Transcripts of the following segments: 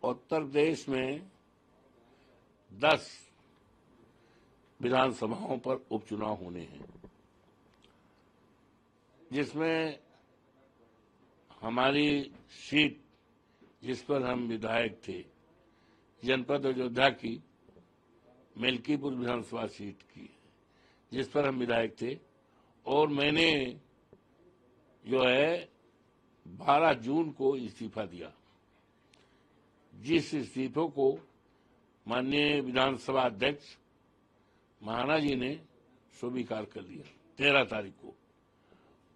उत्तर प्रदेश में 10 विधानसभाओं पर उपचुनाव होने हैं, जिसमें हमारी सीट जिस पर हम विधायक थे, जनपद अयोध्या की मेलकीपुर विधानसभा सीट की, जिस पर हम विधायक थे, और मैंने जो है 12 जून को इस्तीफा दिया, जिस इस्तीफे को माननीय विधानसभा अध्यक्ष महाना जी ने स्वीकार कर लिया 13 तारीख को,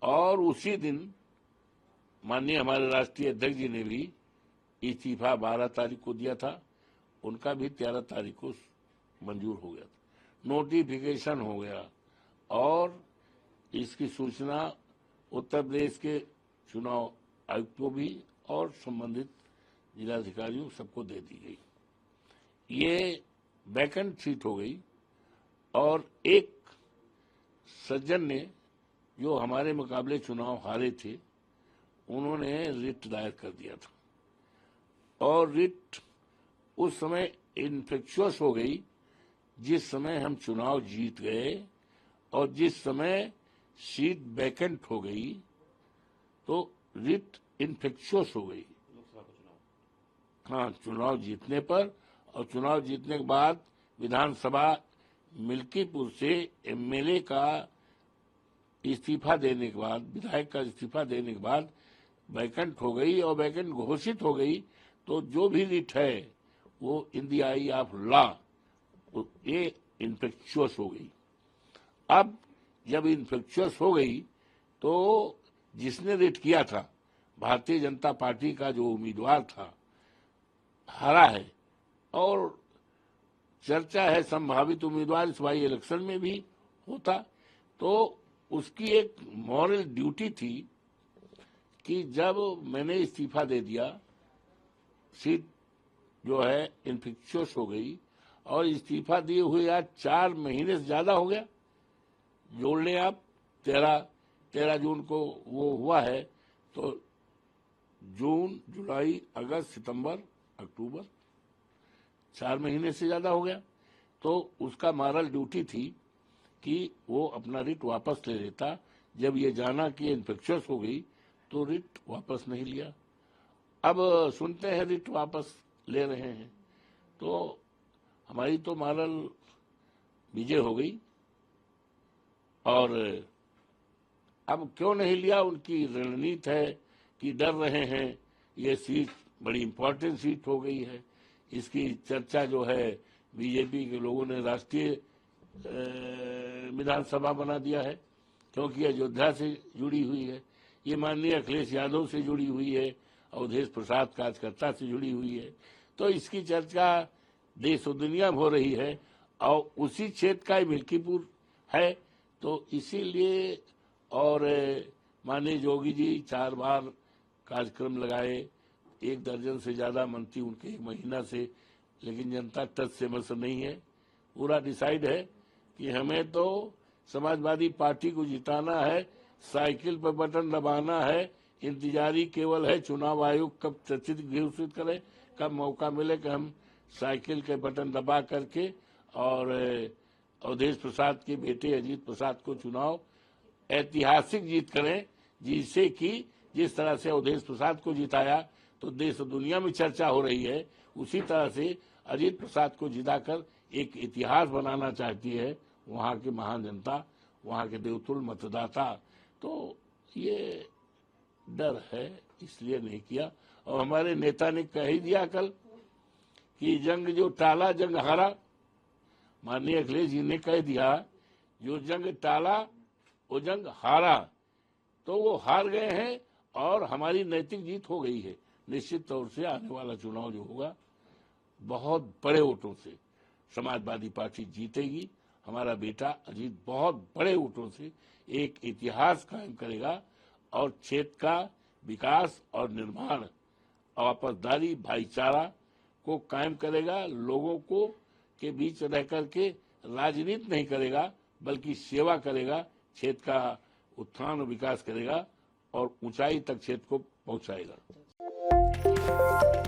और उसी दिन माननीय हमारे राष्ट्रीय अध्यक्ष जी ने भी इस्तीफा 12 तारीख को दिया था, उनका भी 13 तारीख को मंजूर हो गया था, नोटिफिकेशन हो गया, और इसकी सूचना उत्तर प्रदेश के चुनाव आयुक्त को भी और संबंधित जिलाधिकारियों सबको दे दी गई। ये वैकेंट सीट हो गई, और एक सज्जन ने जो हमारे मुकाबले चुनाव हारे थे, उन्होंने रिट दायर कर दिया था, और रिट उस समय इन्फेक्शुअस हो गई जिस समय हम चुनाव जीत गए, और जिस समय सीट वैकेंट हो गई तो रिट इन्फेक्शुअस हो गई। हाँ, चुनाव जीतने पर, और चुनाव जीतने के बाद विधानसभा मिल्कीपुर से एमएलए का इस्तीफा देने के बाद, विधायक का इस्तीफा देने के बाद वैकेंट हो गई, और वैकेंट घोषित हो गई, तो जो भी रिट है वो in the I of law ये इन्फेक्शुअस हो गई। अब जब इन्फेक्शुअस हो गई तो जिसने रिट किया था, भारतीय जनता पार्टी का जो उम्मीदवार था, हारा है, और चर्चा है संभावित उम्मीदवार इस बाई इलेक्शन में भी होता, तो उसकी एक मॉरल ड्यूटी थी कि जब मैंने इस्तीफा दे दिया, सीट जो है इन्फेक्शुअस हो गई, और इस्तीफा दिए हुए आज 4 महीने से ज्यादा हो गया, जोड़ लें आप, 13 जून को वो हुआ है, तो जून, जुलाई, अगस्त, सितंबर, अक्टूबर, 4 महीने से ज्यादा हो गया, तो उसका मॉरल ड्यूटी थी कि वो अपना रिट वापस ले लेता। जब ये जाना कि इन्फेक्शुअस हो गई तो रिट वापस नहीं लिया। अब सुनते हैं रिट वापस ले रहे हैं, तो हमारी तो मॉरल विजय हो गई, और अब क्यों नहीं लिया, उनकी रणनीति है कि डर रहे हैं, ये सीट बड़ी इंपॉर्टेंट सीट हो गई है, इसकी चर्चा जो है बीजेपी के लोगों ने राष्ट्रीय विधानसभा बना दिया है, क्योंकि अयोध्या से जुड़ी हुई है, ये माननीय अखिलेश यादव से जुड़ी हुई है, अवधेश प्रसाद कार्यकर्ता से जुड़ी हुई है, तो इसकी चर्चा देश और दुनिया में हो रही है, और उसी क्षेत्र का मिल्कीपुर है, तो इसीलिए, और माननीय योगी जी 4 बार कार्यक्रम लगाए, 1 दर्जन से ज्यादा मंत्री उनके 1 महीना से, लेकिन जनता टच से मसर नहीं है। पूरा डिसाइड है कि हमें तो समाजवादी पार्टी को जिताना है, साइकिल पर बटन दबाना है, इंतजारी केवल है चुनाव आयोग कब चर्चित घोषित करे, कब मौका मिले कि हम साइकिल के बटन दबा करके और अवधेश प्रसाद के बेटे अजीत प्रसाद को चुनाव ऐतिहासिक जीत करें, जिससे कि जिस तरह से अवधेश प्रसाद को जिताया तो देश और दुनिया में चर्चा हो रही है, उसी तरह से अजीत प्रसाद को जिताकर एक इतिहास बनाना चाहती है वहां की महान जनता, वहां के देवतुल्य मतदाता। तो ये डर है, इसलिए नहीं किया। और हमारे नेता ने कह ही दिया कल कि जंग जो टाला जंग हारा, माननीय अखिलेश जी ने कह दिया जो जंग टाला वो जंग हारा, तो वो हार गए हैं, और हमारी नैतिक जीत हो गई है। निश्चित तौर से आने वाला चुनाव जो होगा बहुत बड़े वोटों से समाजवादी पार्टी जीतेगी, हमारा बेटा अजीत बहुत बड़े वोटों से एक इतिहास कायम करेगा, और क्षेत्र का विकास और निर्माण, आपसदारी, भाईचारा को कायम करेगा, लोगों को के बीच रह करके राजनीति नहीं करेगा, बल्कि सेवा करेगा, क्षेत्र का उत्थान और विकास करेगा, और ऊंचाई तक क्षेत्र को पहुंचाएगा। है।